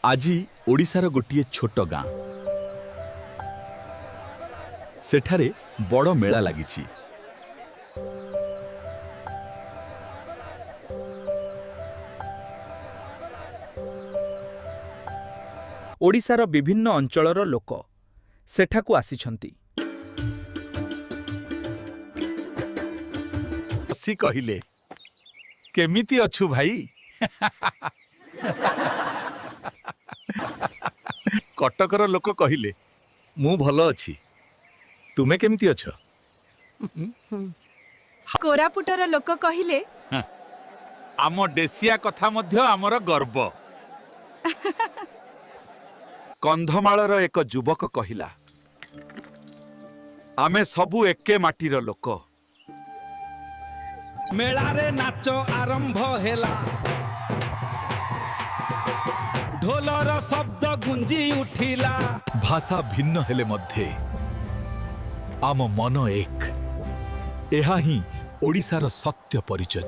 আজি ओडिशार गोटे छोट गाँ सेठारे बड़ मेला लागिछि। ओडिशार विभिन्न अंचलर लोक सेठाकू आसिछंती। सी कहिले केमिति अछु भाई कटकर लोक कहिले मु भल अछि तुमे केमिति अछ? कोरापुटर लोक कहिले आम देशिया कथा मध्य आमर गर्व। कंधमालर एक युवक कहिला आमे सबु एके माटीर लोक। मेलारे नाच आरंभ हेला ढोलर शब्द गुंजी उठिला। भाषा भिन्न हेले मध्ये आम मन एक। एहा ही ओडिशार सत्य परिचय।